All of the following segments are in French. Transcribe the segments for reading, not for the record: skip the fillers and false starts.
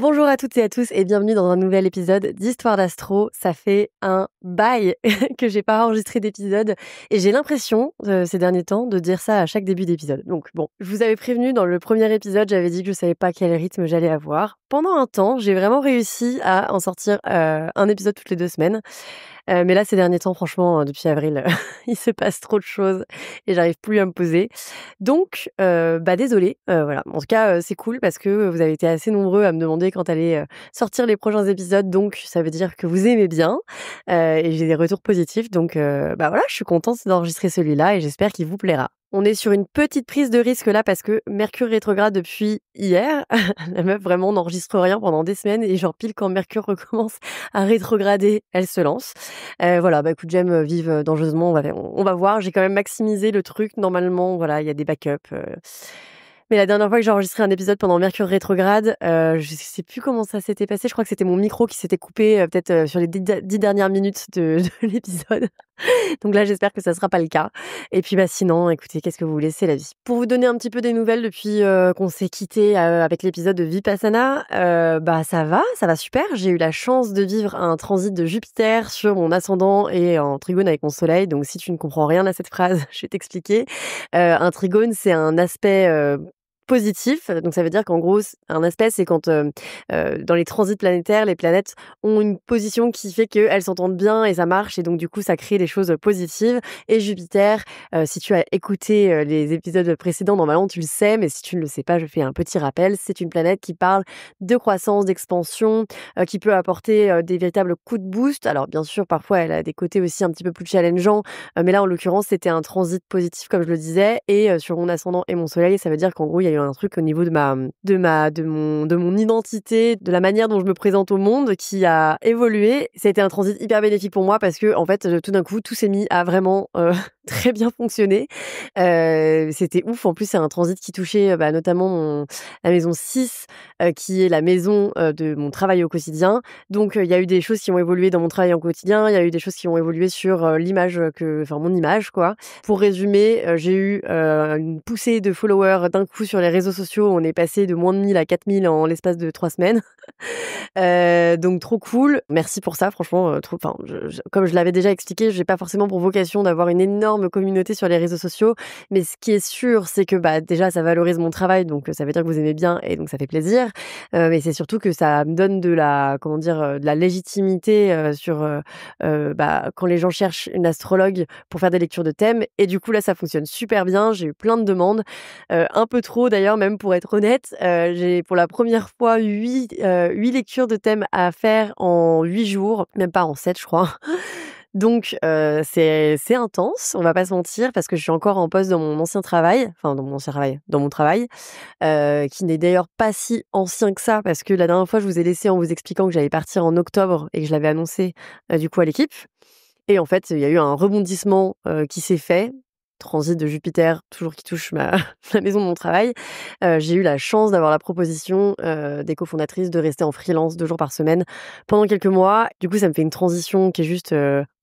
Bonjour à toutes et à tous et bienvenue dans un nouvel épisode d'Histoire d'Astro. Ça fait un bail que j'ai pas enregistré d'épisode et j'ai l'impression ces derniers temps de dire ça à chaque début d'épisode. Donc bon, je vous avais prévenu dans le premier épisode, j'avais dit que je savais pas quel rythme j'allais avoir. Pendant un temps, j'ai vraiment réussi à en sortir un épisode toutes les 2 semaines. Mais là, ces derniers temps, franchement, depuis avril, il se passe trop de choses et j'arrive plus à me poser. Donc, désolée, voilà. En tout cas, c'est cool parce que vous avez été assez nombreux à me demander quand allaient, sortir les prochains épisodes. Donc ça veut dire que vous aimez bien, et j'ai des retours positifs. Donc, voilà, je suis contente d'enregistrer celui-là et j'espère qu'il vous plaira. On est sur une petite prise de risque là parce que Mercure rétrograde depuis hier. La meuf vraiment n'enregistre rien pendant des semaines et genre pile quand Mercure recommence à rétrograder, elle se lance. Voilà, bah écoute, j'aime vivre dangereusement, on va voir. J'ai quand même maximisé le truc. Normalement, voilà, il y a des backups. Mais la dernière fois que j'ai enregistré un épisode pendant Mercure rétrograde, je sais plus comment ça s'était passé. Je crois que c'était mon micro qui s'était coupé, peut-être, sur les 10 dernières minutes de de l'épisode. Donc là, j'espère que ça sera pas le cas. Et puis, bah, sinon, écoutez, qu'est-ce que vous voulez, c'est la vie. Pour vous donner un petit peu des nouvelles depuis, qu'on s'est quitté, avec l'épisode de Vipassana, ça va super. J'ai eu la chance de vivre un transit de Jupiter sur mon ascendant et en trigone avec mon soleil. Donc si tu ne comprends rien à cette phrase, je vais t'expliquer. Un trigone, c'est un aspect, positif. Donc ça veut dire qu'en gros, un aspect, c'est quand, dans les transits planétaires, les planètes ont une position qui fait qu'elles s'entendent bien et ça marche et donc du coup, ça crée des choses positives. Et Jupiter, si tu as écouté, les épisodes précédents, normalement tu le sais, mais si tu ne le sais pas, je fais un petit rappel. C'est une planète qui parle de croissance, d'expansion, qui peut apporter, des véritables coups de boost. Alors bien sûr, parfois, elle a des côtés aussi un petit peu plus challengeants, mais là, en l'occurrence, c'était un transit positif comme je le disais et sur mon ascendant et mon soleil, ça veut dire qu'en gros, il y a eu un truc au niveau de mon identité, de la manière dont je me présente au monde qui a évolué. Ça a été un transit hyper bénéfique pour moi parce que en fait, tout d'un coup, tout s'est mis à vraiment, très bien fonctionner. C'était ouf. En plus, c'est un transit qui touchait, notamment la maison 6, qui est la maison, de mon travail au quotidien. Donc, il y a eu des choses qui ont évolué dans mon travail au quotidien. Il y a eu des choses qui ont évolué sur, mon image, quoi. Pour résumer, j'ai eu, une poussée de followers d'un coup sur les réseaux sociaux. On est passé de moins de 1000 à 4000 en l'espace de 3 semaines. Donc trop cool. Merci pour ça, franchement, trop enfin, je comme je l'avais déjà expliqué, j'ai pas forcément pour vocation d'avoir une énorme communauté sur les réseaux sociaux, mais ce qui est sûr, c'est que, déjà, ça valorise mon travail, donc ça veut dire que vous aimez bien et donc ça fait plaisir. Mais c'est surtout que ça me donne de la comment dire? De la légitimité, quand les gens cherchent une astrologue pour faire des lectures de thèmes et du coup, là, ça fonctionne super bien. J'ai eu plein de demandes, un peu trop d'ailleurs, même pour être honnête. J'ai pour la première fois 8 lectures de thèmes à faire en 8 jours, même pas en 7 je crois. Donc c'est intense, on va pas se mentir, parce que je suis encore en poste dans mon ancien travail, enfin dans mon ancien travail, dans mon travail, qui n'est d'ailleurs pas si ancien que ça, parce que la dernière fois, je vous ai laissé en vous expliquant que j'allais partir en octobre et que je l'avais annoncé, du coup à l'équipe. Et en fait, il y a eu un rebondissement, qui s'est fait. Transit de Jupiter, toujours qui touche ma la maison de mon travail. J'ai eu la chance d'avoir la proposition, des cofondatrices de rester en freelance 2 jours par semaine pendant quelques mois. Du coup, ça me fait une transition qui est juste,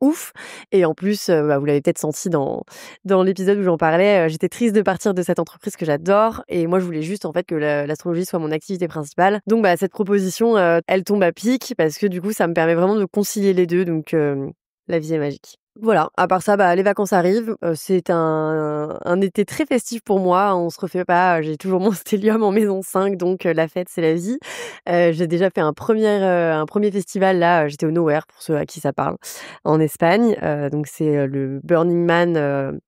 ouf et en plus, vous l'avez peut-être senti dans l'épisode où j'en parlais, j'étais triste de partir de cette entreprise que j'adore et moi, je voulais juste, en fait, que l'astrologie soit mon activité principale. Donc cette proposition, elle tombe à pic parce que, du coup, ça me permet vraiment de concilier les 2 donc la vie est magique. Voilà, à part ça, les vacances arrivent, c'est un été très festif pour moi, on se refait pas, j'ai toujours mon stellium en maison 5 donc la fête, c'est la vie. J'ai déjà fait un premier festival là, j'étais au Nowhere pour ceux à qui ça parle, en Espagne, donc c'est, le Burning Man,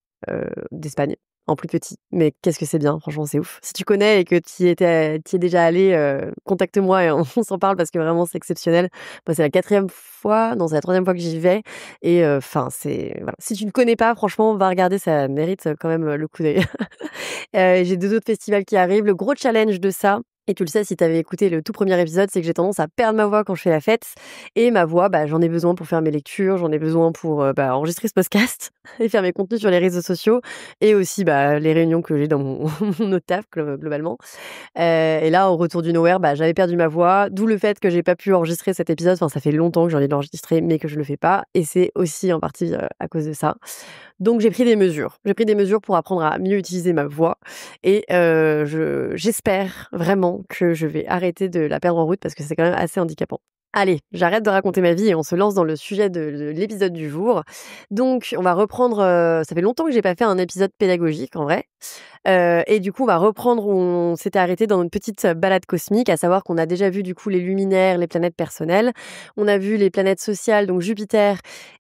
d'Espagne, en plus petit. Mais qu'est-ce que c'est bien, franchement, c'est ouf. Si tu connais et que tu y es déjà allé, contacte-moi et on on s'en parle parce que vraiment c'est exceptionnel. Moi, c'est la quatrième fois, non, c'est la troisième fois que j'y vais et enfin, c'est voilà. Si tu ne connais pas, franchement, va regarder, ça mérite, quand même, le coup d'œil. J'ai 2 autres festivals qui arrivent. Le gros challenge de ça et tu le sais si tu avais écouté le tout premier épisode, c'est que j'ai tendance à perdre ma voix quand je fais la fête et ma voix, j'en ai besoin pour faire mes lectures, j'en ai besoin pour, enregistrer ce podcast et faire mes contenus sur les réseaux sociaux et aussi, les réunions que j'ai dans mon mon autre taf globalement. Et là, au retour du Nowhere, j'avais perdu ma voix, d'où le fait que j'ai pas pu enregistrer cet épisode. Enfin, ça fait longtemps que j'ai envie de l'enregistrer, mais que je le fais pas et c'est aussi en partie, à cause de ça. Donc j'ai pris des mesures. J'ai pris des mesures pour apprendre à mieux utiliser ma voix et j'espère vraiment que je vais arrêter de la perdre en route parce que c'est quand même assez handicapant. Allez, j'arrête de raconter ma vie et on se lance dans le sujet de l'épisode du jour. Donc on va reprendre, ça fait longtemps que j'ai pas fait un épisode pédagogique en vrai. Et du coup, on va reprendre où on s'était arrêté dans une petite balade cosmique, à savoir qu'on a déjà vu du coup les luminaires, les planètes personnelles. On a vu les planètes sociales, donc Jupiter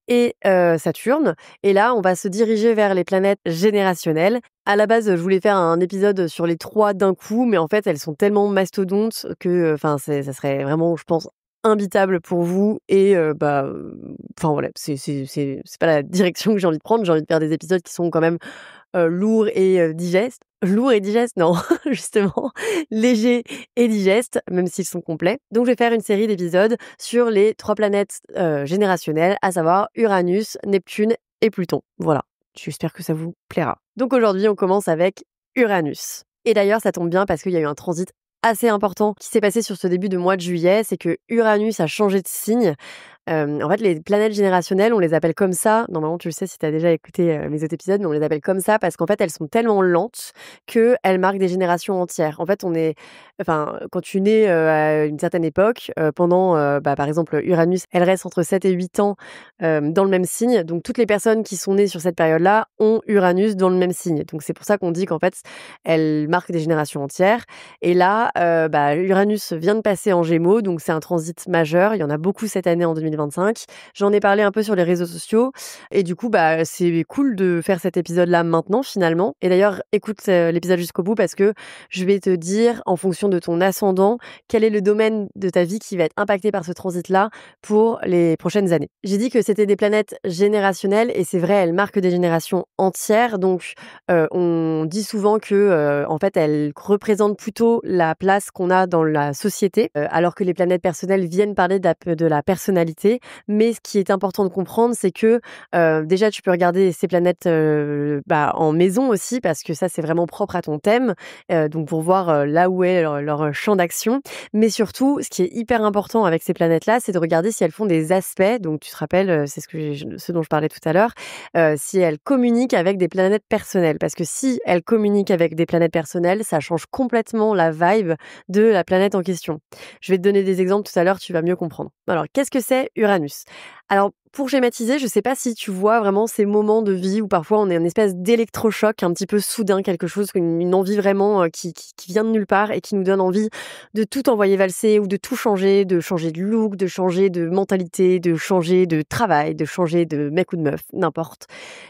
et Saturne. Et là, on va se diriger vers les planètes générationnelles. À la base, je voulais faire un épisode sur les 3 d'un coup, mais en fait, elles sont tellement mastodontes que, enfin, ça serait vraiment, je pense, imbitable pour vous et enfin voilà, c'est pas la direction que j'ai envie de prendre. J'ai envie de faire des épisodes qui sont quand même lourd et digestes. Lourd et digeste, non, justement, léger et digeste, même s'ils sont complets. Donc, je vais faire une série d'épisodes sur les 3 planètes générationnelles, à savoir Uranus, Neptune et Pluton. Voilà, j'espère que ça vous plaira. Donc, aujourd'hui, on commence avec Uranus. Et d'ailleurs, ça tombe bien parce qu'il y a eu un transit assez important qui s'est passé sur ce début de mois de juillet, c'est que Uranus a changé de signe. En fait, les planètes générationnelles, on les appelle comme ça. Normalement, tu le sais si tu as déjà écouté mes autres épisodes, mais on les appelle comme ça parce qu'en fait, elles sont tellement lentes qu'elles marquent des générations entières. En fait, quand tu nais à une certaine époque, pendant, par exemple, Uranus, elle reste entre 7 et 8 ans dans le même signe. Donc, toutes les personnes qui sont nées sur cette période-là ont Uranus dans le même signe. Donc, c'est pour ça qu'on dit qu'en fait, elle marque des générations entières. Et là, Uranus vient de passer en Gémeaux, donc c'est un transit majeur. Il y en a beaucoup cette année en 2025. J'en ai parlé un peu sur les réseaux sociaux et du coup, c'est cool de faire cet épisode-là maintenant finalement. Et d'ailleurs, écoute l'épisode jusqu'au bout parce que je vais te dire, en fonction de ton ascendant, quel est le domaine de ta vie qui va être impacté par ce transit-là pour les prochaines années. J'ai dit que c'était des planètes générationnelles et c'est vrai, elles marquent des générations entières. Donc, on dit souvent que, en fait, elles représentent plutôt la place qu'on a dans la société, alors que les planètes personnelles viennent parler de la personnalité. Mais ce qui est important de comprendre, c'est que déjà, tu peux regarder ces planètes en maison aussi, parce que ça, c'est vraiment propre à ton thème, donc pour voir là où est leur champ d'action. Mais surtout, ce qui est hyper important avec ces planètes-là, c'est de regarder si elles font des aspects. Donc, tu te rappelles, c'est ce dont je parlais tout à l'heure, si elles communiquent avec des planètes personnelles. Parce que si elles communiquent avec des planètes personnelles, ça change complètement la vibe de la planète en question. Je vais te donner des exemples tout à l'heure, tu vas mieux comprendre. Alors, qu'est-ce que c'est Uranus? Alors, pour schématiser, je sais pas si tu vois vraiment ces moments de vie où parfois on est une espèce d'électrochoc un petit peu soudain, quelque chose, une envie vraiment qui vient de nulle part et qui nous donne envie de tout envoyer valser ou de tout changer, de changer de look, de changer de mentalité, de changer de travail, de changer de mec ou de meuf, n'importe.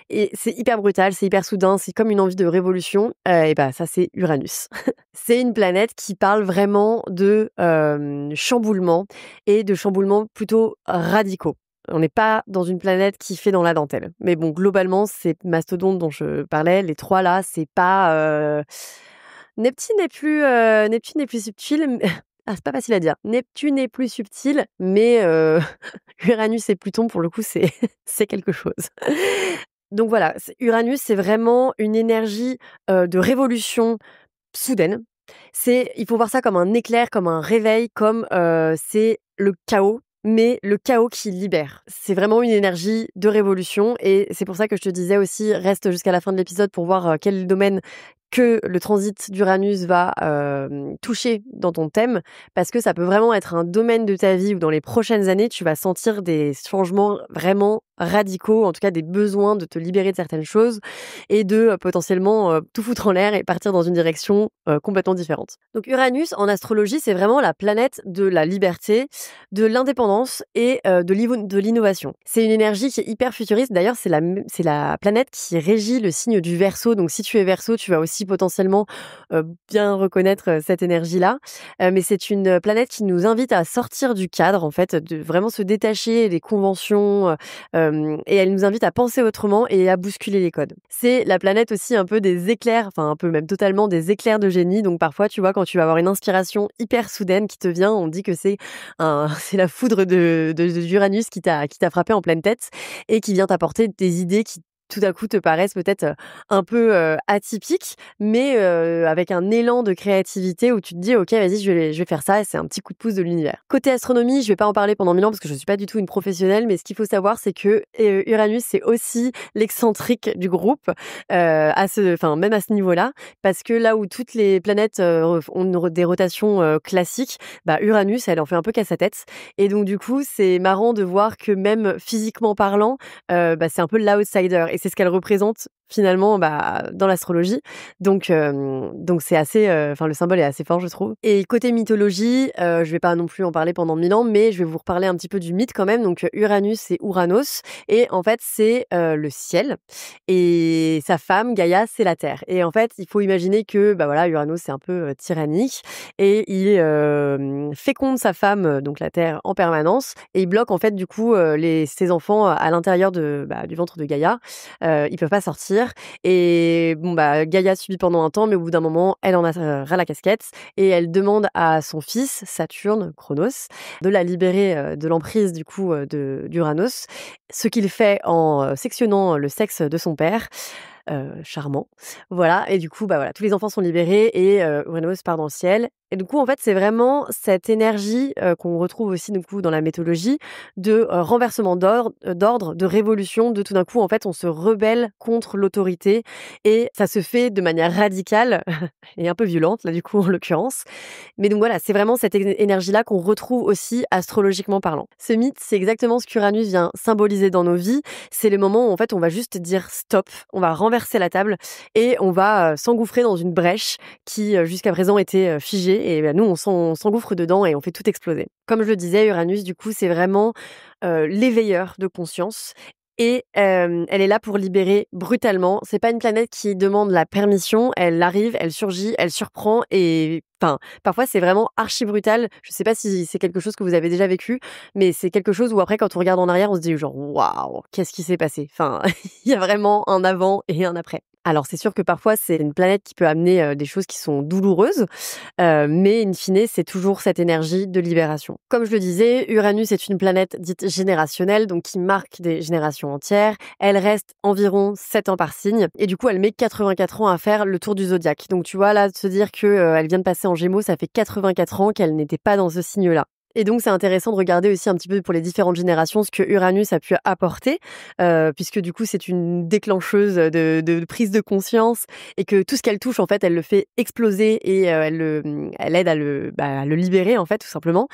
Et c'est hyper brutal, c'est hyper soudain, c'est comme une envie de révolution. Ça, c'est Uranus. C'est une planète qui parle vraiment de chamboulement et de chamboulements plutôt radicaux. On n'est pas dans une planète qui fait dans la dentelle. Mais bon, globalement, ces mastodontes dont je parlais, les 3 là, c'est pas Neptune est plus subtil. Ah, c'est pas facile à dire. Neptune est plus subtil, mais Uranus et Pluton, pour le coup, c'est c'est quelque chose. Donc voilà, Uranus, c'est vraiment une énergie de révolution soudaine. Il faut voir ça comme un éclair, comme un réveil, comme c'est le chaos, mais le chaos qui libère. C'est vraiment une énergie de révolution et c'est pour ça que je te disais aussi, reste jusqu'à la fin de l'épisode pour voir quel domaine que le transit d'Uranus va toucher dans ton thème, parce que ça peut vraiment être un domaine de ta vie où dans les prochaines années, tu vas sentir des changements vraiment radicaux, en tout cas des besoins de te libérer de certaines choses et de potentiellement tout foutre en l'air et partir dans une direction complètement différente. Donc Uranus, en astrologie, c'est vraiment la planète de la liberté, de l'indépendance et de l'innovation. C'est une énergie qui est hyper futuriste. D'ailleurs, c'est la planète qui régit le signe du Verseau. Donc si tu es Verseau, tu vas aussi potentiellement bien reconnaître cette énergie-là. Mais c'est une planète qui nous invite à sortir du cadre, en fait, de vraiment se détacher des conventions et elle nous invite à penser autrement et à bousculer les codes. C'est la planète aussi un peu des éclairs, enfin un peu même totalement des éclairs de génie. Donc parfois, tu vois, quand tu vas avoir une inspiration hyper soudaine qui te vient, on dit que c'est la foudre d'Uranus qui t'a frappé en pleine tête et qui vient t'apporter des idées qui tout à coup te paraissent peut-être un peu atypiques, mais avec un élan de créativité où tu te dis ok vas-y je vais faire ça et c'est un petit coup de pouce de l'univers. Côté astronomie, je vais pas en parler pendant 1000 ans parce que je suis pas du tout une professionnelle, mais ce qu'il faut savoir c'est que Uranus c'est aussi l'excentrique du groupe même à ce niveau-là, parce que là où toutes les planètes ont des rotations classiques, bah Uranus elle en fait un peu qu'à sa tête et donc du coup c'est marrant de voir que même physiquement parlant c'est un peu l'outsider et c'est ce qu'elle représente finalement dans l'astrologie. Donc c'est assez le symbole est assez fort je trouve. Et côté mythologie, je vais pas non plus en parler pendant 1000 ans, mais je vais vous reparler un petit peu du mythe quand même. Donc Uranus c'est Ouranos et en fait c'est le ciel et sa femme Gaïa c'est la terre. Et en fait, il faut imaginer que Uranus c'est un peu tyrannique et il féconde sa femme donc la terre en permanence et il bloque en fait du coup ses enfants à l'intérieur du ventre de Gaïa. Ils peuvent pas sortir et Gaïa subit pendant un temps, mais au bout d'un moment, elle en a ras la casquette et elle demande à son fils Saturne, Chronos, de la libérer de l'emprise du coup d'Uranos, ce qu'il fait en sectionnant le sexe de son père. Charmant. Voilà et du coup, tous les enfants sont libérés et Uranos part dans le ciel et du coup, en fait, c'est vraiment cette énergie, qu'on retrouve aussi, du coup, dans la mythologie de, renversement d'ordre, de révolution, de tout d'un coup, en fait, on se rebelle contre l'autorité et ça se fait de manière radicale et un peu violente, là, du coup, en l'occurrence. Mais donc voilà, c'est vraiment cette énergie-là qu'on retrouve aussi astrologiquement parlant. Ce mythe, c'est exactement ce qu'Uranus vient symboliser dans nos vies. C'est le moment où en fait on va juste dire stop, on va renverser la table et on va s'engouffrer dans une brèche qui jusqu'à présent était figée et nous on s'engouffre dedans et on fait tout exploser. Comme je le disais, Uranus du coup c'est vraiment l'éveilleur de conscience et elle est là pour libérer brutalement. C'est pas une planète qui demande la permission, elle arrive, elle surgit, elle surprend et parfois c'est vraiment archi brutal. Je sais pas si c'est quelque chose que vous avez déjà vécu, mais c'est quelque chose où après quand on regarde en arrière, on se dit genre: «Waouh, qu'est-ce qui s'est passé?» Il y a vraiment un avant et un après. Alors c'est sûr que parfois c'est une planète qui peut amener, des choses qui sont douloureuses, mais in fine, c'est toujours cette énergie de libération. Comme je le disais, Uranus est une planète dite générationnelle, donc qui marque des générations entières. Elle reste environ 7 ans par signe et du coup, elle met 84 ans à faire le tour du zodiaque. Donc tu vois, là, de se dire que, elle vient de passer en Gémeaux, ça fait 84 ans qu'elle n'était pas dans ce signe-là. Et donc, c'est intéressant de regarder aussi un petit peu pour les différentes générations ce que Uranus a pu apporter, puisque du coup, c'est une déclencheuse de prise de conscience et que tout ce qu'elle touche, en fait, elle le fait exploser et elle aide à le libérer, en fait, tout simplement.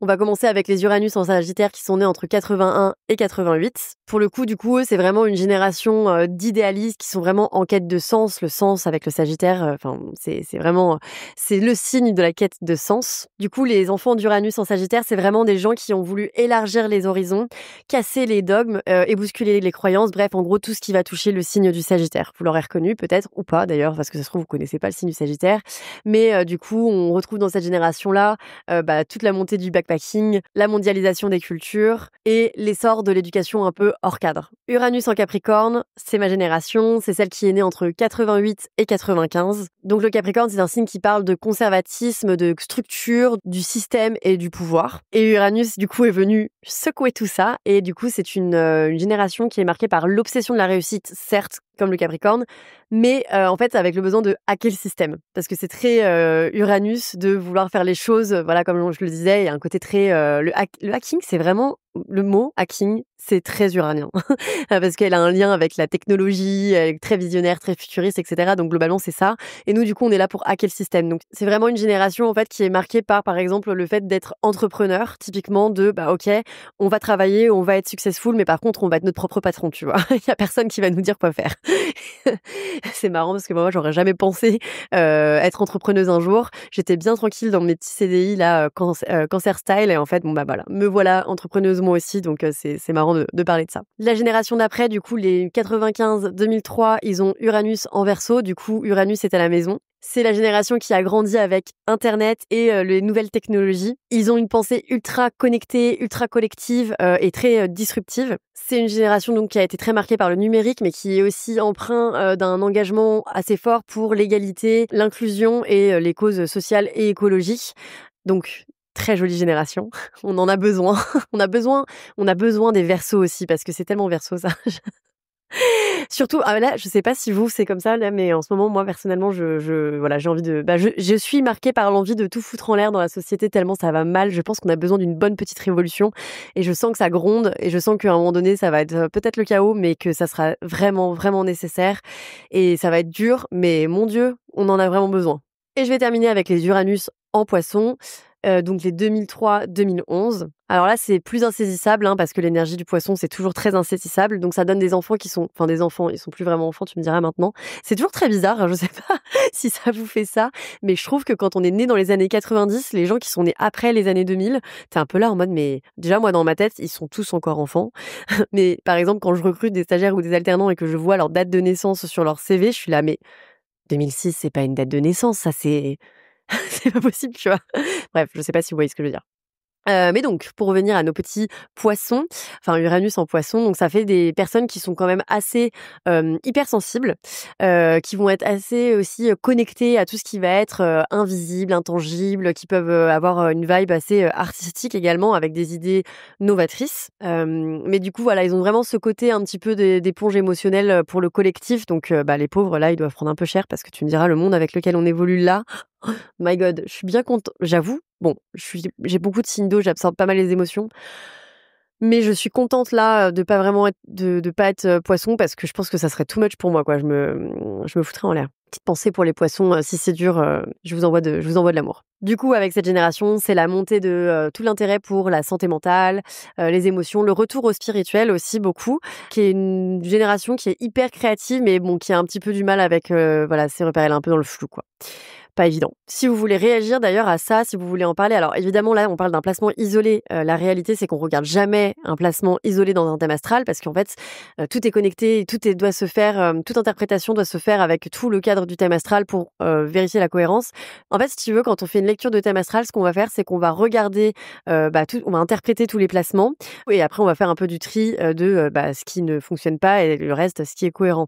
On va commencer avec les Uranus en Sagittaire qui sont nés entre 81 et 88. Pour le coup, du coup, eux, c'est vraiment une génération d'idéalistes qui sont vraiment en quête de sens. Le sens avec le Sagittaire, c'est vraiment c'est le signe de la quête de sens. Du coup, les enfants d'Uranus en Sagittaire, c'est vraiment des gens qui ont voulu élargir les horizons, casser les dogmes et bousculer les croyances. Bref, en gros, tout ce qui va toucher le signe du Sagittaire. Vous l'aurez reconnu peut-être ou pas d'ailleurs, parce que ça se trouve vous connaissez pas le signe du Sagittaire. Mais du coup, on retrouve dans cette génération-là toute la montée du backpacking, la mondialisation des cultures et l'essor de l'éducation un peu hors cadre. Uranus en Capricorne, c'est ma génération, c'est celle qui est née entre 88 et 95. Donc le Capricorne, c'est un signe qui parle de conservatisme, de structure, du système et du pouvoir. Et Uranus, du coup, est venu secouer tout ça. Et du coup, c'est une génération qui est marquée par l'obsession de la réussite, certes, comme le Capricorne, mais en fait avec le besoin de hacker le système. Parce que c'est très Uranus de vouloir faire les choses, voilà, comme je le disais, il y a un côté très... le hacking, c'est vraiment... Le mot hacking, c'est très uranien. Parce qu'elle a un lien avec la technologie, elle est très visionnaire, très futuriste, etc. Donc globalement, c'est ça. Et nous, du coup, on est là pour hacker le système. Donc c'est vraiment une génération, en fait, qui est marquée par exemple, le fait d'être entrepreneur, typiquement de, ok, on va travailler, on va être successful, mais par contre, on va être notre propre patron, tu vois. Il y a personne qui va nous dire quoi faire. C'est marrant parce que moi, j'aurais jamais pensé être entrepreneuse un jour. J'étais bien tranquille dans mes petits CDI, là, cancer style. Et en fait, voilà, me voilà entrepreneuse moi aussi. Donc, c'est marrant de parler de ça. La génération d'après, du coup, les 95-2003, ils ont Uranus en Verseau. Du coup, Uranus est à la maison. C'est la génération qui a grandi avec Internet et les nouvelles technologies. Ils ont une pensée ultra connectée, ultra collective et très disruptive. C'est une génération donc qui a été très marquée par le numérique, mais qui est aussi empreint d'un engagement assez fort pour l'égalité, l'inclusion et les causes sociales et écologiques. Donc très jolie génération. On en a besoin. On a besoin des Verseaux aussi parce que c'est tellement Verseau ça. Surtout, là, je sais pas si vous, c'est comme ça, là, mais en ce moment, moi, personnellement, voilà, j'ai envie de, je suis marquée par l'envie de tout foutre en l'air dans la société tellement ça va mal. Je pense qu'on a besoin d'une bonne petite révolution et je sens que ça gronde et je sens qu'à un moment donné, ça va être peut-être le chaos, mais que ça sera vraiment, vraiment nécessaire et ça va être dur, mais mon Dieu, on en a vraiment besoin. Et je vais terminer avec les Uranus en Poisson. Donc les 2003-2011. Alors là, c'est plus insaisissable parce que l'énergie du poisson, c'est toujours très insaisissable. Donc ça donne des enfants qui sont... Enfin, des enfants, ils sont plus vraiment enfants, tu me diras maintenant. C'est toujours très bizarre, je sais pas si ça vous fait ça, mais je trouve que quand on est né dans les années 90, les gens qui sont nés après les années 2000, t'es un peu là en mode, mais déjà, moi, dans ma tête, ils sont tous encore enfants. Mais par exemple, quand je recrute des stagiaires ou des alternants et que je vois leur date de naissance sur leur CV, je suis là, mais 2006, c'est pas une date de naissance, ça c'est... c'est pas possible, tu vois. Bref, je sais pas si vous voyez ce que je veux dire. Mais donc, pour revenir à nos petits poissons, enfin Uranus en poisson, donc ça fait des personnes qui sont quand même assez hypersensibles, qui vont être assez aussi connectées à tout ce qui va être invisible, intangible, qui peuvent avoir une vibe assez artistique également, avec des idées novatrices. Mais du coup, voilà, ils ont vraiment ce côté un petit peu d'éponge émotionnelle pour le collectif. Donc, les pauvres, là, ils doivent prendre un peu cher parce que tu me diras, le monde avec lequel on évolue là, my God, je suis bien contente. J'avoue, bon, j'ai beaucoup de signes d'eau, j'absorbe pas mal les émotions. Mais je suis contente là de pas vraiment être de pas être poisson parce que je pense que ça serait too much pour moi quoi. Je me foutrais en l'air. Petite pensée pour les poissons, si c'est dur, je vous envoie de l'amour. Du coup, avec cette génération, c'est la montée de tout l'intérêt pour la santé mentale, les émotions, le retour au spirituel aussi beaucoup, qui est une génération qui est hyper créative, mais bon, qui a un petit peu du mal avec voilà, ses repères, elle est un peu dans le flou quoi. Pas évident. Si vous voulez réagir d'ailleurs à ça, si vous voulez en parler, alors évidemment là on parle d'un placement isolé. La réalité c'est qu'on regarde jamais un placement isolé dans un thème astral parce qu'en fait tout est connecté, doit se faire, toute interprétation doit se faire avec tout le cadre du thème astral pour vérifier la cohérence. En fait, si tu veux, quand on fait une lecture de thème astral, ce qu'on va faire c'est qu'on va regarder, on va interpréter tous les placements et après on va faire un peu du tri de ce qui ne fonctionne pas et le reste ce qui est cohérent.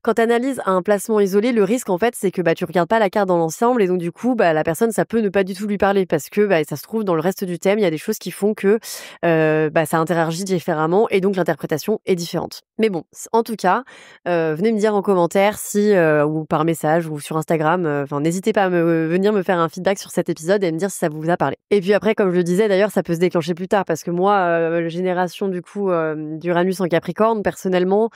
Quand tu analyses un placement isolé, le risque en fait, c'est que tu regardes pas la carte dans l'ensemble et donc du coup, la personne ça peut ne pas du tout lui parler parce que ça se trouve dans le reste du thème, il y a des choses qui font que ça interagit différemment et donc l'interprétation est différente. Mais bon, en tout cas, venez me dire en commentaire si ou par message ou sur Instagram, n'hésitez pas à venir me faire un feedback sur cet épisode et me dire si ça vous a parlé. Et puis après, comme je le disais d'ailleurs, ça peut se déclencher plus tard parce que moi, la génération du coup d'Uranus en Capricorne, personnellement,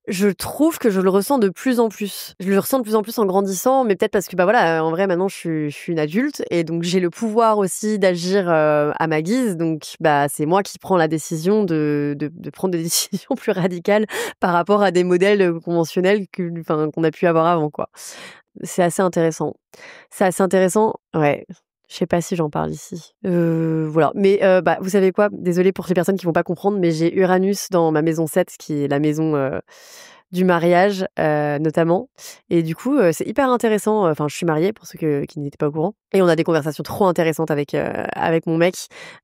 je trouve que je le ressens de plus en plus. Je le ressens de plus en plus en grandissant, mais peut-être parce que en vrai maintenant je suis une adulte et donc j'ai le pouvoir aussi d'agir à ma guise. Donc c'est moi qui prends la décision de prendre des décisions plus radicales par rapport à des modèles conventionnels qu'on a pu avoir avant quoi. C'est assez intéressant. C'est assez intéressant, ouais. Je sais pas si j'en parle ici. Voilà. Mais vous savez quoi? Désolée pour les personnes qui vont pas comprendre, mais j'ai Uranus dans ma maison 7, qui est la maison du mariage, notamment. Et du coup, c'est hyper intéressant. Enfin, je suis mariée pour ceux qui n'étaient pas au courant. Et on a des conversations trop intéressantes avec mon mec,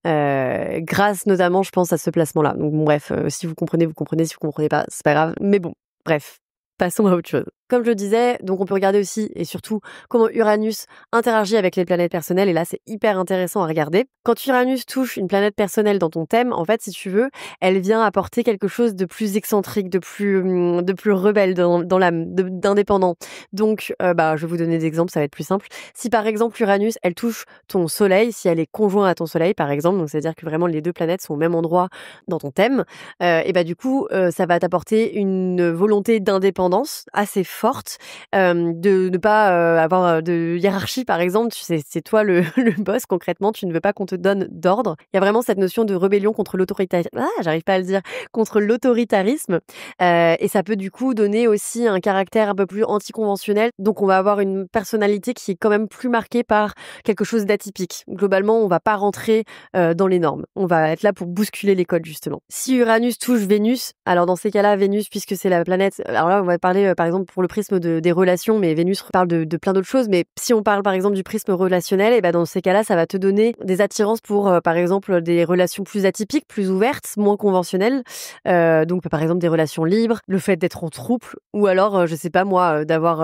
grâce notamment, je pense, à ce placement-là. Donc bon, bref, si vous comprenez, vous comprenez. Si vous comprenez pas, c'est pas grave. Mais bon, bref. Passons à autre chose. Comme je le disais, donc on peut regarder aussi et surtout comment Uranus interagit avec les planètes personnelles et là c'est hyper intéressant à regarder. Quand Uranus touche une planète personnelle dans ton thème, en fait si tu veux, elle vient apporter quelque chose de plus excentrique, de plus rebelle dans l'âme, d'indépendant. Donc je vais vous donner des exemples, ça va être plus simple. Si par exemple Uranus, elle touche ton soleil, si elle est conjointe à ton soleil par exemple, donc c'est-à-dire que vraiment les deux planètes sont au même endroit dans ton thème, du coup ça va t'apporter une volonté d'indépendance assez forte, de ne pas avoir de hiérarchie par exemple. Tu sais, c'est toi le boss concrètement, tu ne veux pas qu'on te donne d'ordre. Il y a vraiment cette notion de rébellion contre j'arrive pas à le dire, contre l'autoritarisme, et ça peut du coup donner aussi un caractère un peu plus anticonventionnel. Donc on va avoir une personnalité qui est quand même plus marquée par quelque chose d'atypique. Globalement, on va pas rentrer dans les normes. On va être là pour bousculer les codes justement. Si Uranus touche Vénus, alors dans ces cas-là, Vénus, puisque c'est la planète, alors là on va parler par exemple pour le prisme des relations, mais Vénus parle de plein d'autres choses. Mais si on parle par exemple du prisme relationnel, et ben dans ces cas-là, ça va te donner des attirances pour par exemple des relations plus atypiques, plus ouvertes, moins conventionnelles. Donc par exemple des relations libres, le fait d'être en trouble, ou alors je sais pas moi, d'avoir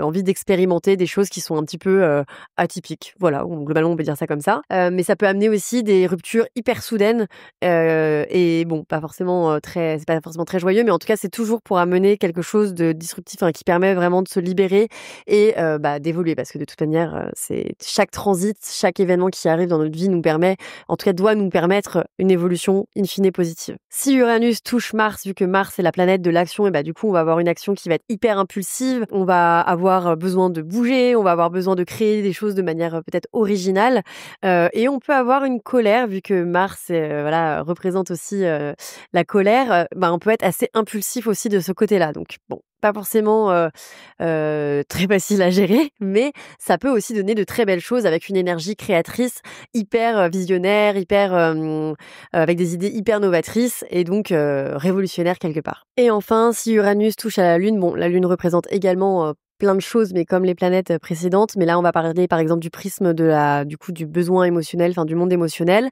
envie d'expérimenter des choses qui sont un petit peu atypiques. Voilà, globalement on peut dire ça comme ça. Mais ça peut amener aussi des ruptures hyper soudaines et bon, c'est pas forcément très joyeux, mais en tout cas c'est toujours pour amener quelque chose de disruptif, qui permet vraiment de se libérer et d'évoluer, parce que de toute manière, c'est chaque transit, chaque événement qui arrive dans notre vie nous permet, en tout cas doit nous permettre une évolution in fine positive. Si Uranus touche Mars, vu que Mars est la planète de l'action, et du coup on va avoir une action qui va être hyper impulsive, on va avoir besoin de bouger, on va avoir besoin de créer des choses de manière peut-être originale, et on peut avoir une colère, vu que Mars représente aussi la colère, on peut être assez impulsif aussi de ce côté-là. Donc bon, pas forcément très facile à gérer, mais ça peut aussi donner de très belles choses avec une énergie créatrice hyper visionnaire, hyper avec des idées hyper novatrices et donc révolutionnaire quelque part. Et enfin, si Uranus touche à la Lune, bon, la Lune représente également plein de choses, mais comme les planètes précédentes. Mais là, on va parler par exemple du prisme du besoin émotionnel, du monde émotionnel.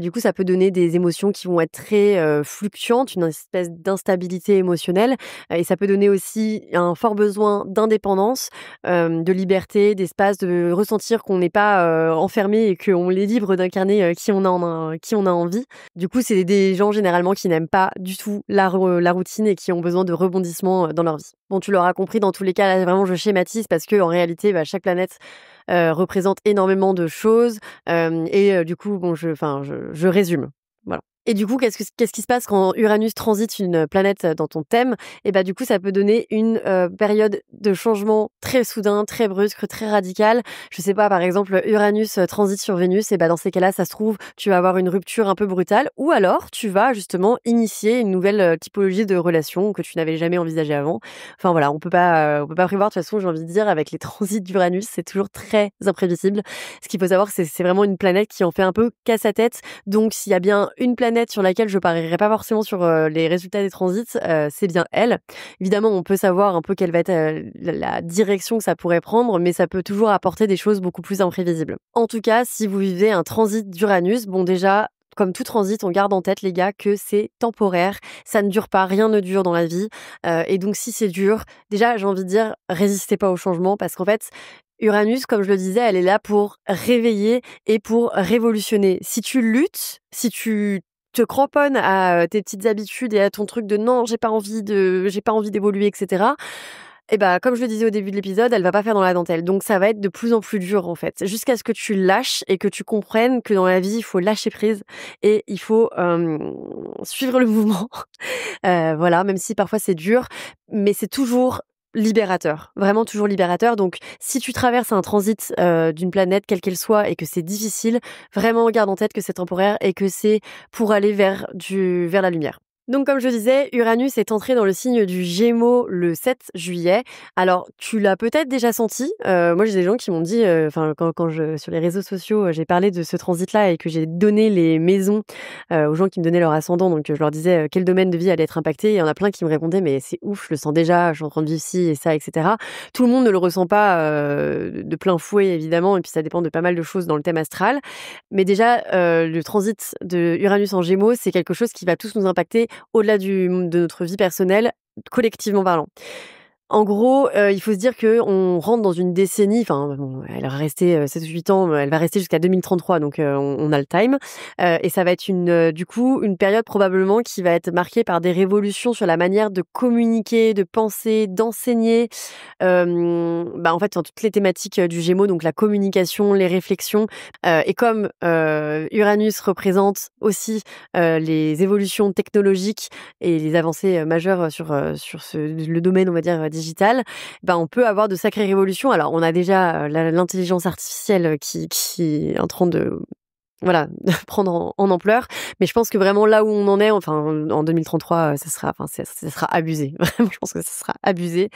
Du coup, ça peut donner des émotions qui vont être très fluctuantes, une espèce d'instabilité émotionnelle. Et ça peut donner aussi un fort besoin d'indépendance, de liberté, d'espace, de ressentir qu'on n'est pas enfermé et qu'on est libre d'incarner qui on a envie. Du coup, c'est des gens généralement qui n'aiment pas du tout la routine et qui ont besoin de rebondissements dans leur vie. Bon, tu l'auras compris, dans tous les cas, là, vraiment, je schématise parce que en réalité, chaque planète représente énormément de choses du coup, bon, je résume. Voilà. Et du coup, qu'est-ce qui se passe quand Uranus transite une planète dans ton thème? Et du coup, ça peut donner une période de changement très soudain, très brusque, très radical. Je sais pas, par exemple, Uranus transite sur Vénus, et dans ces cas-là, ça se trouve, tu vas avoir une rupture un peu brutale, ou alors tu vas justement initier une nouvelle typologie de relation que tu n'avais jamais envisagée avant. Enfin voilà, on peut pas prévoir. De toute façon, j'ai envie de dire, avec les transits d'Uranus, c'est toujours très imprévisible. Ce qu'il faut savoir, c'est vraiment une planète qui en fait un peu casse à tête. Donc, s'il y a bien une planète sur laquelle je parierais pas forcément sur les résultats des transits, c'est bien elle. Évidemment, on peut savoir un peu quelle va être la direction que ça pourrait prendre, mais ça peut toujours apporter des choses beaucoup plus imprévisibles. En tout cas, si vous vivez un transit d'Uranus, bon déjà, comme tout transit, on garde en tête, les gars, que c'est temporaire, ça ne dure pas, rien ne dure dans la vie. Et donc, si c'est dur, déjà, j'ai envie de dire, résistez pas au changement, parce qu'en fait, Uranus, comme je le disais, elle est là pour réveiller et pour révolutionner. Si tu luttes, si tu te cramponnes à tes petites habitudes et à ton truc de non, j'ai pas envie d'évoluer, etc. Et comme je le disais au début de l'épisode, elle va pas faire dans la dentelle. Donc ça va être de plus en plus dur en fait, jusqu'à ce que tu lâches et que tu comprennes que dans la vie, il faut lâcher prise et il faut suivre le mouvement. Voilà, même si parfois c'est dur, mais c'est toujours libérateur, vraiment toujours libérateur. Donc si tu traverses un transit d'une planète quelle qu'elle soit et que c'est difficile, vraiment garde en tête que c'est temporaire et que c'est pour aller vers la lumière. Donc comme je disais, Uranus est entré dans le signe du Gémeaux le 7 juillet. Alors tu l'as peut-être déjà senti. Moi j'ai des gens qui m'ont dit, quand sur les réseaux sociaux j'ai parlé de ce transit-là et que j'ai donné les maisons aux gens qui me donnaient leur ascendant. Donc je leur disais quel domaine de vie allait être impacté. Et il y en a plein qui me répondaient mais c'est ouf, je le sens déjà, je suis en train de vivre ci et ça, etc. Tout le monde ne le ressent pas de plein fouet évidemment. Et puis ça dépend de pas mal de choses dans le thème astral. Mais déjà le transit de Uranus en Gémeaux, c'est quelque chose qui va tous nous impacter au-delà de notre vie personnelle, collectivement parlant. En gros, il faut se dire qu'on rentre dans une décennie, elle va rester 7 ou 8 ans, elle va rester jusqu'à 2033, donc on a le time. Et ça va être du coup, une période probablement qui va être marquée par des révolutions sur la manière de communiquer, de penser, d'enseigner. En fait, dans toutes les thématiques du Gémeaux, donc la communication, les réflexions. Et comme Uranus représente aussi les évolutions technologiques et les avancées majeures sur le domaine, on va dire, digital, on peut avoir de sacrées révolutions. Alors, on a déjà l'intelligence artificielle qui est en train voilà, prendre en ampleur. Mais je pense que vraiment là où on en est, enfin en 2033, ça sera abusé. Vraiment, je pense que ça sera abusé.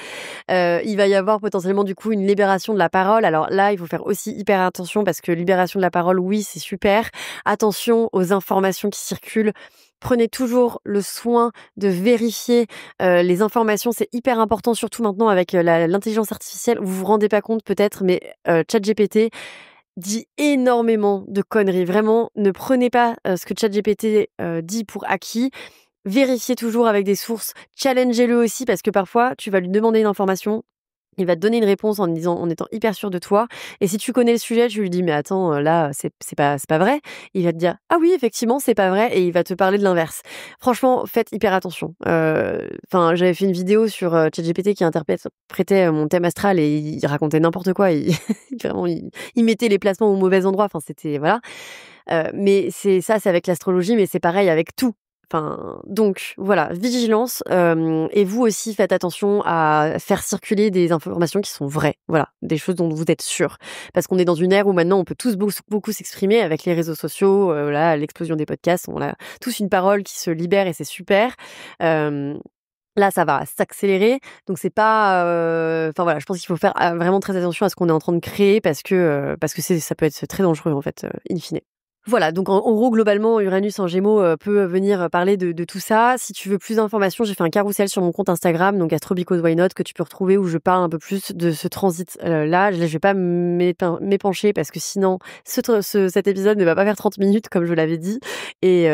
Il va y avoir potentiellement du coup une libération de la parole. Alors là, il faut faire aussi hyper attention parce que libération de la parole, oui, c'est super. Attention aux informations qui circulent. Prenez toujours le soin de vérifier les informations. C'est hyper important, surtout maintenant avec l'intelligence artificielle. Vous vous rendez pas compte peut-être, mais ChatGPT dit énormément de conneries. Vraiment, ne prenez pas ce que ChatGPT dit pour acquis. Vérifiez toujours avec des sources, challengez-le aussi parce que parfois, tu vas lui demander une information, il va te donner une réponse en étant hyper sûr de toi et si tu connais le sujet, tu lui dis: «Mais attends, là, c'est pas vrai». Il va te dire: «Ah oui, effectivement, c'est pas vrai» et il va te parler de l'inverse. Franchement, faites hyper attention. Enfin, j'avais fait une vidéo sur, ChatGPT qui interprétait mon thème astral et il racontait n'importe quoi. Il vraiment, il mettait les placements au mauvais endroit. Enfin, c'était voilà. Mais c'est avec l'astrologie, mais c'est pareil avec tout. Enfin, donc voilà, vigilance, et vous aussi faites attention à faire circuler des informations qui sont vraies. Voilà, des choses dont vous êtes sûr. Parce qu'on est dans une ère où maintenant on peut tous beaucoup s'exprimer avec les réseaux sociaux, voilà, l'explosion des podcasts, on a tous une parole qui se libère et c'est super. Hem, Là, ça va s'accélérer, donc c'est pas, enfin voilà, je pense qu'il faut faire, vraiment très attention à ce qu'on est en train de créer parce que ça peut être très dangereux en fait, in fine. Voilà, donc en gros, globalement, Uranus en Gémeaux, peut venir parler de tout ça. Si tu veux plus d'informations, j'ai fait un carrousel sur mon compte Instagram, donc Astro Because Why Not, que tu peux retrouver où je parle un peu plus de ce transit, là. Je vais pas m'épancher parce que sinon cet épisode ne va pas faire 30 minutes comme je l'avais dit et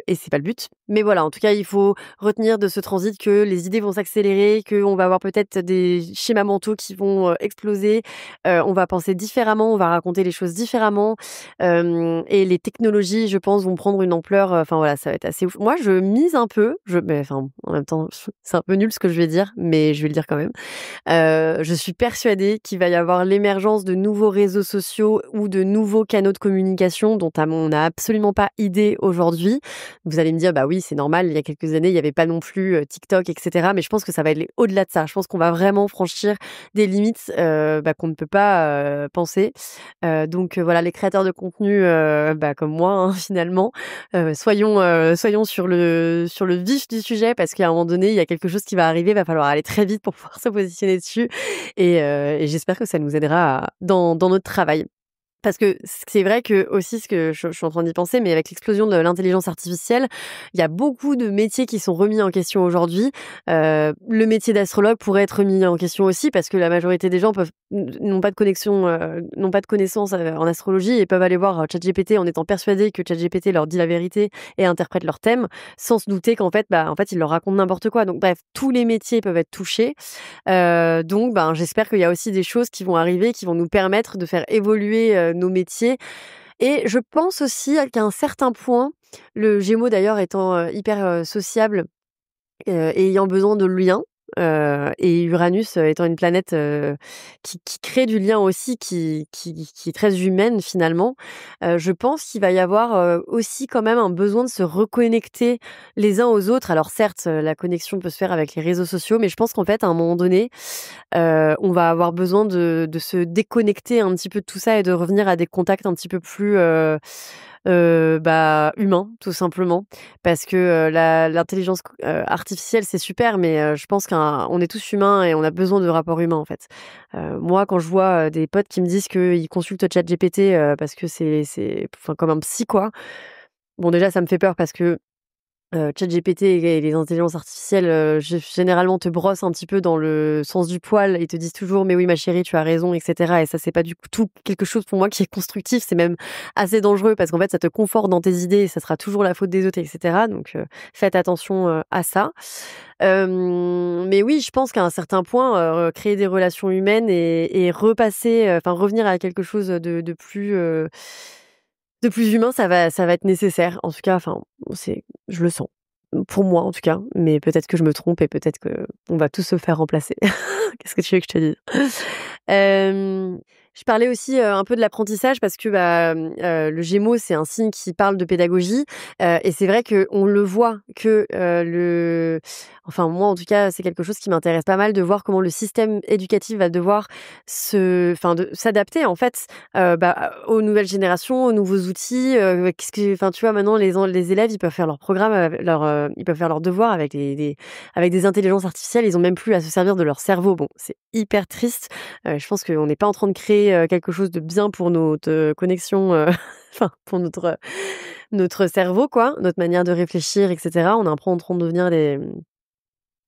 c'est pas le but. Mais voilà, en tout cas, il faut retenir de ce transit que les idées vont s'accélérer, qu'on va avoir peut-être des schémas mentaux qui vont, exploser, on va penser différemment, on va raconter les choses différemment. Et les technologies, je pense, vont prendre une ampleur, enfin voilà, ça va être assez ouf. Moi, je mise un peu, mais enfin, en même temps, c'est un peu nul ce que je vais dire, mais je vais le dire quand même. Je suis persuadée qu'il va y avoir l'émergence de nouveaux réseaux sociaux ou de nouveaux canaux de communication dont on n'a absolument pas idée aujourd'hui. Vous allez me dire: «Bah oui, c'est normal, il y a quelques années, il y avait pas non plus, TikTok et cetera», mais je pense que ça va aller au-delà de ça. Je pense qu'on va vraiment franchir des limites, qu'on ne peut pas, penser. Donc voilà, les créateurs de contenu, comme moi, hein, finalement, soyons sur le vif du sujet parce qu'à un moment donné, il y a quelque chose qui va arriver, il va falloir aller très vite pour pouvoir se positionner dessus et j'espère que ça nous aidera dans notre travail. Parce que c'est vrai que aussi ce que je suis en train d'y penser, mais avec l'explosion de l'intelligence artificielle, il y a beaucoup de métiers qui sont remis en question aujourd'hui. Le métier d'astrologue pourrait être remis en question aussi parce que la majorité des gens n'ont pas de connexion, n'ont pas de connaissances, en astrologie et peuvent aller voir, ChatGPT en étant persuadés que ChatGPT leur dit la vérité et interprète leur thème, sans se douter qu'en fait, il leur raconte n'importe quoi. Donc bref, tous les métiers peuvent être touchés. Donc j'espère qu'il y a aussi des choses qui vont arriver, qui vont nous permettre de faire évoluer, nos métiers et je pense aussi qu'à un certain point, le Gémeaux d'ailleurs étant, hyper, sociable, et ayant besoin de liens, et Uranus, étant une planète, qui crée du lien aussi, qui est très humaine finalement, je pense qu'il va y avoir, aussi quand même un besoin de se reconnecter les uns aux autres. Alors certes, la connexion peut se faire avec les réseaux sociaux, mais je pense qu'en fait, à un moment donné, on va avoir besoin de se déconnecter un petit peu de tout ça et de revenir à des contacts un petit peu plus, humains, tout simplement. Parce que, l'intelligence artificielle, c'est super, mais je pense qu'on est tous humains et on a besoin de rapports humains, en fait. Moi, quand je vois, des potes qui me disent qu'ils consultent ChatGPT, parce que c'est enfin, comme un psy, quoi. Bon, déjà, ça me fait peur parce que ChatGPT et les intelligences artificielles, généralement te brossent un petit peu dans le sens du poil et te disent toujours: «Mais oui ma chérie, tu as raison» et cetera et ça, c'est pas du tout quelque chose pour moi qui est constructif. C'est même assez dangereux parce qu'en fait, ça te conforte dans tes idées et ça sera toujours la faute des autres et cetera donc faites attention, à ça. Mais oui, je pense qu'à un certain point, créer des relations humaines et repasser, revenir à quelque chose, de plus humain, ça va être nécessaire. En tout cas, je le sens. Pour moi, en tout cas, mais peut-être que je me trompe et peut-être qu'on va tous se faire remplacer. Qu'est-ce que tu veux que je te dise? Hem, Je parlais aussi, un peu de l'apprentissage parce que, le Gémeaux, c'est un signe qui parle de pédagogie, et c'est vrai qu'on le voit que, enfin moi en tout cas, c'est quelque chose qui m'intéresse pas mal de voir comment le système éducatif va devoir de s'adapter en fait, aux nouvelles générations, aux nouveaux outils, qu'est-ce que enfin tu vois maintenant les élèves, ils peuvent faire leur programme, ils peuvent faire leurs devoirs avec avec des intelligences artificielles, ils ont même plus à se servir de leur cerveau. Bon, c'est hyper triste. Je pense qu'on n'est pas en train de créer, quelque chose de bien pour notre, connexion, enfin pour notre cerveau quoi, notre manière de réfléchir et cetera. On est un peu en train de devenir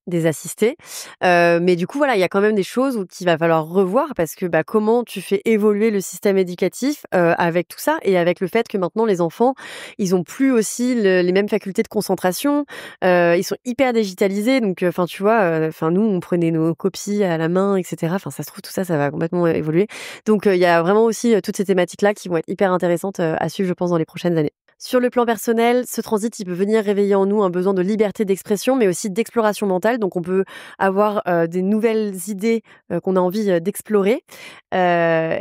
des assistés, mais du coup, voilà, il y a quand même des choses où qu'il va falloir revoir parce que, comment tu fais évoluer le système éducatif, avec tout ça et avec le fait que maintenant les enfants, ils ont plus aussi les mêmes facultés de concentration, ils sont hyper digitalisés donc enfin, tu vois, enfin nous, on prenait nos copies à la main et cetera. Enfin, ça se trouve tout ça, ça va complètement évoluer donc il y a vraiment aussi, toutes ces thématiques-là qui vont être hyper intéressantes, à suivre, je pense, dans les prochaines années. Sur le plan personnel, ce transit, il peut venir réveiller en nous un besoin de liberté d'expression, mais aussi d'exploration mentale. Donc, on peut avoir des nouvelles idées qu'on a envie d'explorer de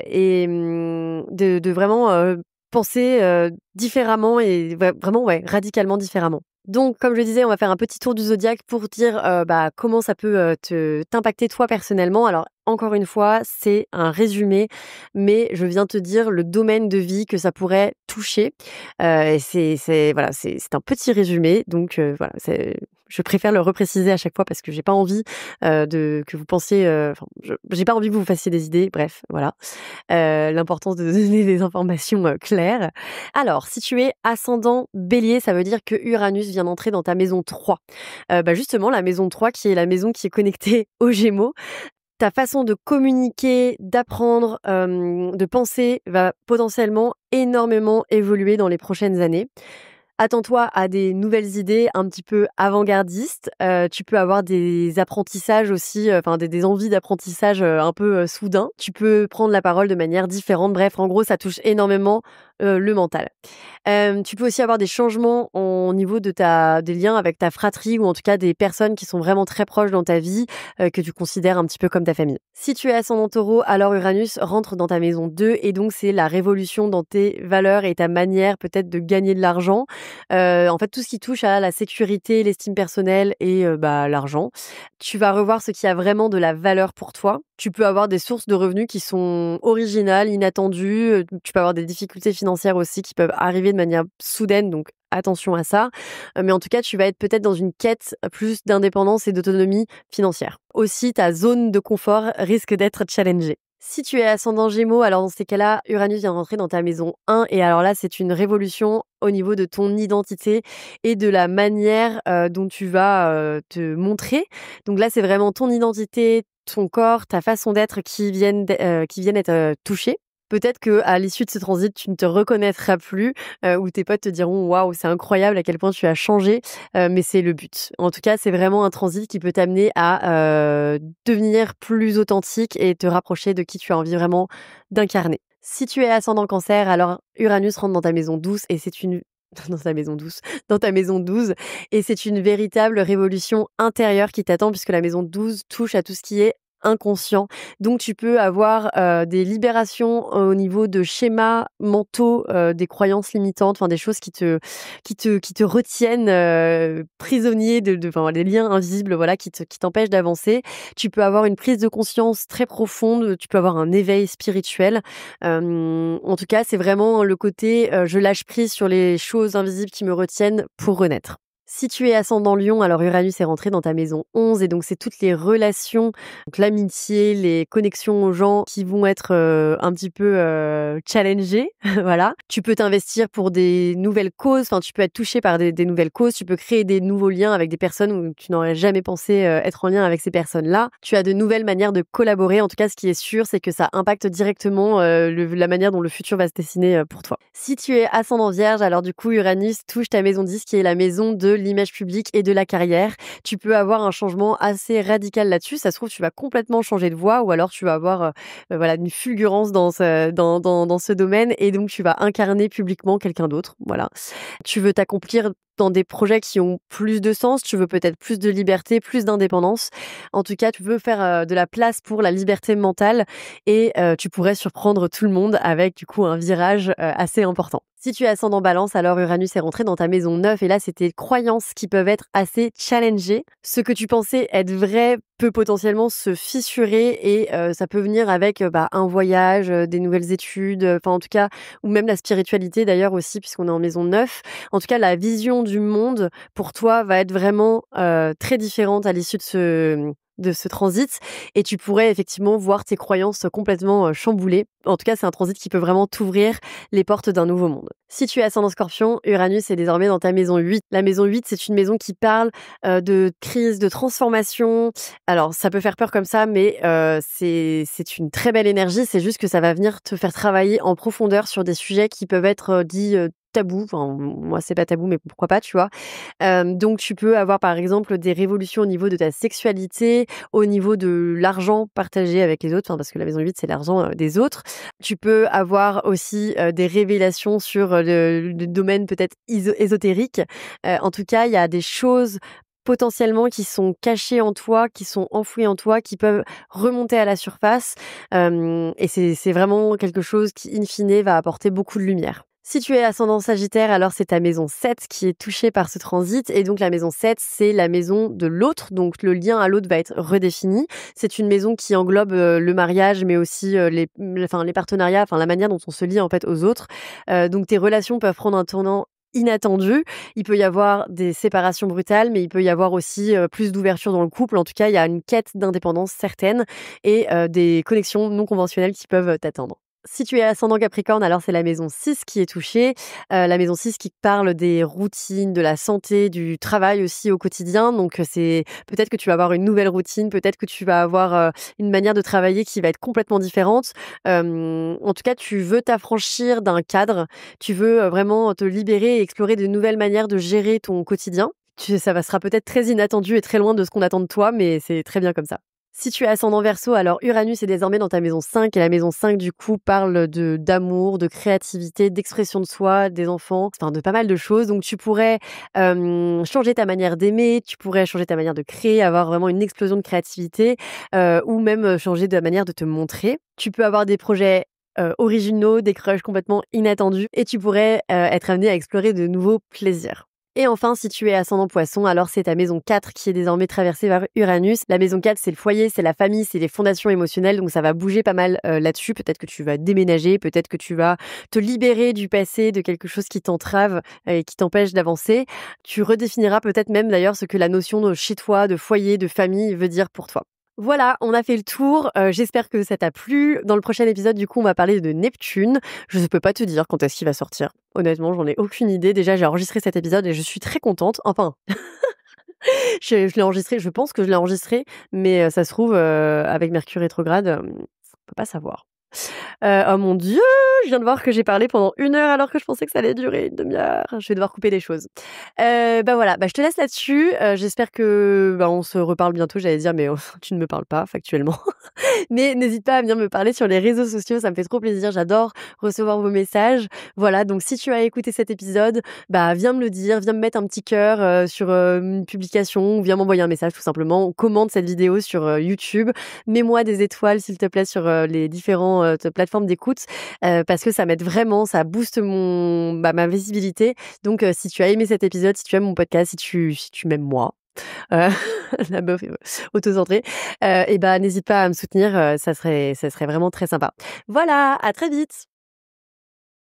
vraiment penser différemment et vraiment, ouais, radicalement différemment. Donc, comme je le disais, on va faire un petit tour du zodiaque pour dire comment ça peut t'impacter toi personnellement. Alors, encore une fois, c'est un résumé, mais je viens te dire le domaine de vie que ça pourrait toucher. Et voilà, c'est un petit résumé, donc voilà, je préfère le repréciser à chaque fois parce que j'ai pas envie que vous pensiez, enfin, j'ai pas envie que vous vous fassiez des idées. Bref, voilà. L'importance de donner des informations claires. Alors, si tu es ascendant Bélier, ça veut dire que Uranus vient d'entrer dans ta maison 3. Justement, la maison 3 qui est la maison qui est connectée aux Gémeaux. Ta façon de communiquer, d'apprendre, de penser va potentiellement énormément évoluer dans les prochaines années. Attends-toi à des nouvelles idées un petit peu avant-gardistes. Tu peux avoir des apprentissages aussi, enfin des envies d'apprentissage, un peu, soudains. Tu peux prendre la parole de manière différente. Bref, en gros, ça touche énormément, le mental. Tu peux aussi avoir des changements au niveau des liens avec ta fratrie ou en tout cas des personnes qui sont vraiment très proches dans ta vie, que tu considères un petit peu comme ta famille. Si tu es ascendant Taureau, alors Uranus rentre dans ta maison 2 et donc c'est la révolution dans tes valeurs et ta manière peut-être de gagner de l'argent. En fait, tout ce qui touche à la sécurité, l'estime personnelle et l'argent. Tu vas revoir ce qui a vraiment de la valeur pour toi. Tu peux avoir des sources de revenus qui sont originales, inattendues. Tu peux avoir des difficultés financières aussi qui peuvent arriver de manière soudaine, donc attention à ça. Mais en tout cas, tu vas être peut-être dans une quête plus d'indépendance et d'autonomie financière. Aussi, ta zone de confort risque d'être challengée. Si tu es ascendant Gémeaux, alors dans ces cas-là, Uranus vient rentrer dans ta maison 1 et alors là, c'est une révolution au niveau de ton identité et de la manière dont tu vas te montrer. Donc là, c'est vraiment ton identité, ton corps, ta façon d'être qui viennent être touchés. Peut-être que à l'issue de ce transit, tu ne te reconnaîtras plus, ou tes potes te diront: «Waouh, c'est incroyable à quel point tu as changé», mais c'est le but. En tout cas, c'est vraiment un transit qui peut t'amener à, devenir plus authentique et te rapprocher de qui tu as envie vraiment d'incarner. Si tu es ascendant Cancer, alors Uranus rentre dans ta maison douce et c'est une dans ta maison douce, dans ta maison 12 et c'est une véritable révolution intérieure qui t'attend puisque la maison 12 touche à tout ce qui est inconscient. Donc tu peux avoir, des libérations au niveau de schémas mentaux, des croyances limitantes, enfin des choses qui te retiennent, prisonnier enfin des liens invisibles, voilà, qui t'empêchent d'avancer. Tu peux avoir une prise de conscience très profonde, tu peux avoir un éveil spirituel. En tout cas, c'est vraiment le côté, je lâche prise sur les choses invisibles qui me retiennent pour renaître. Si tu es ascendant Lion, alors Uranus est rentré dans ta maison 11 et donc c'est toutes les relations, donc l'amitié, les connexions aux gens qui vont être, un petit peu, challengées, voilà. Tu peux t'investir pour des nouvelles causes, enfin tu peux être touché par des nouvelles causes, tu peux créer des nouveaux liens avec des personnes où tu n'aurais jamais pensé, être en lien avec ces personnes-là. Tu as de nouvelles manières de collaborer, en tout cas ce qui est sûr, c'est que ça impacte directement, la manière dont le futur va se dessiner, pour toi. Si tu es ascendant Vierge, alors du coup Uranus touche ta maison 10 qui est la maison de l'image publique et de la carrière. Tu peux avoir un changement assez radical là-dessus. Ça se trouve, tu vas complètement changer de voie ou alors tu vas avoir voilà, une fulgurance dans ce domaine et donc tu vas incarner publiquement quelqu'un d'autre. Voilà. Tu veux t'accomplir dans des projets qui ont plus de sens, tu veux peut-être plus de liberté, plus d'indépendance. En tout cas, tu veux faire de la place pour la liberté mentale et tu pourrais surprendre tout le monde avec du coup un virage assez important. Si tu es ascendant Balance, alors Uranus est rentré dans ta maison 9 et là, c'est tes croyances qui peuvent être assez challengées. Ce que tu pensais être vrai peut potentiellement se fissurer et ça peut venir avec un voyage, des nouvelles études, enfin en tout cas, ou même la spiritualité d'ailleurs aussi puisqu'on est en maison 9. En tout cas, la vision du monde pour toi va être vraiment très différente à l'issue de ce transit et tu pourrais effectivement voir tes croyances complètement chamboulées. En tout cas, c'est un transit qui peut vraiment t'ouvrir les portes d'un nouveau monde. Si tu es ascendant Scorpion, Uranus est désormais dans ta maison 8. La maison 8, c'est une maison qui parle de crise, de transformation. Alors, ça peut faire peur comme ça, mais c'est une très belle énergie. C'est juste que ça va venir te faire travailler en profondeur sur des sujets qui peuvent être dits tabous. Enfin, moi, c'est pas tabou, mais pourquoi pas, tu vois. Donc, tu peux avoir, par exemple, des révolutions au niveau de ta sexualité, au niveau de l'argent partagé avec les autres, parce que la maison 8, c'est l'argent des autres. Tu peux avoir aussi des révélations sur le domaine peut-être ésotérique. En tout cas, il y a des choses potentiellement qui sont cachées en toi, qui sont enfouies en toi, qui peuvent remonter à la surface. Et c'est vraiment quelque chose qui, in fine, va apporter beaucoup de lumière. Si tu es ascendant Sagittaire, alors c'est ta maison 7 qui est touchée par ce transit. Et donc la maison 7, c'est la maison de l'autre. Donc le lien à l'autre va être redéfini. C'est une maison qui englobe le mariage, mais aussi les partenariats, enfin la manière dont on se lie en fait aux autres. Donc tes relations peuvent prendre un tournant inattendu. Il peut y avoir des séparations brutales, mais il peut y avoir aussi plus d'ouverture dans le couple. En tout cas, il y a une quête d'indépendance certaine et des connexions non conventionnelles qui peuvent t'attendre. Si tu es ascendant Capricorne, alors c'est la maison 6 qui est touchée. La maison 6 qui parle des routines, de la santé, du travail aussi au quotidien. Donc c'est peut-être que tu vas avoir une nouvelle routine, peut-être que tu vas avoir une manière de travailler qui va être complètement différente. En tout cas, tu veux t'affranchir d'un cadre, tu veux vraiment te libérer et explorer de nouvelles manières de gérer ton quotidien. Sera peut-être très inattendu et très loin de ce qu'on attend de toi, mais c'est très bien comme ça. Si tu es ascendant Verseau, alors Uranus est désormais dans ta maison 5 et la maison 5 du coup parle d'amour, de créativité, d'expression de soi, des enfants, enfin de pas mal de choses. Donc tu pourrais changer ta manière d'aimer, tu pourrais changer ta manière de créer, avoir vraiment une explosion de créativité ou même changer de la manière de te montrer. Tu peux avoir des projets originaux, des crushs complètement inattendus et tu pourrais être amené à explorer de nouveaux plaisirs. Et enfin, si tu es ascendant Poisson, alors c'est ta maison 4 qui est désormais traversée par Uranus. La maison 4, c'est le foyer, c'est la famille, c'est les fondations émotionnelles, donc ça va bouger pas mal là-dessus. Peut-être que tu vas déménager, peut-être que tu vas te libérer du passé, de quelque chose qui t'entrave et qui t'empêche d'avancer. Tu redéfiniras peut-être même d'ailleurs ce que la notion de chez toi, de foyer, de famille veut dire pour toi. Voilà, on a fait le tour. J'espère que ça t'a plu. Dans le prochain épisode, du coup, on va parler de Neptune. Je ne peux pas te dire quand est-ce qu'il va sortir. Honnêtement, j'en ai aucune idée. Déjà, j'ai enregistré cet épisode et je suis très contente. Enfin, je l'ai enregistré, je pense que je l'ai enregistré, mais ça se trouve, avec Mercure rétrograde, on peut pas savoir. Oh mon Dieu, je viens de voir que j'ai parlé pendant 1 heure alors que je pensais que ça allait durer une demi-heure. Je vais devoir couper des choses. Voilà, je te laisse là-dessus. J'espère que on se reparle bientôt, j'allais dire, mais tu ne me parles pas factuellement. Mais n'hésite pas à venir me parler sur les réseaux sociaux, ça me fait trop plaisir. J'adore recevoir vos messages. Voilà, donc si tu as écouté cet épisode, viens me le dire, viens me mettre un petit cœur sur une publication, ou viens m'envoyer un message tout simplement. Commente cette vidéo sur YouTube. Mets-moi des étoiles, s'il te plaît, sur les différentes plateformes d'écoute parce que ça m'aide vraiment, ça booste ma visibilité. Donc, si tu as aimé cet épisode, si tu aimes mon podcast, si tu m'aimes moi, euh, la meuf autocentrée, n'hésite pas à me soutenir, ça serait vraiment très sympa. Voilà, à très vite.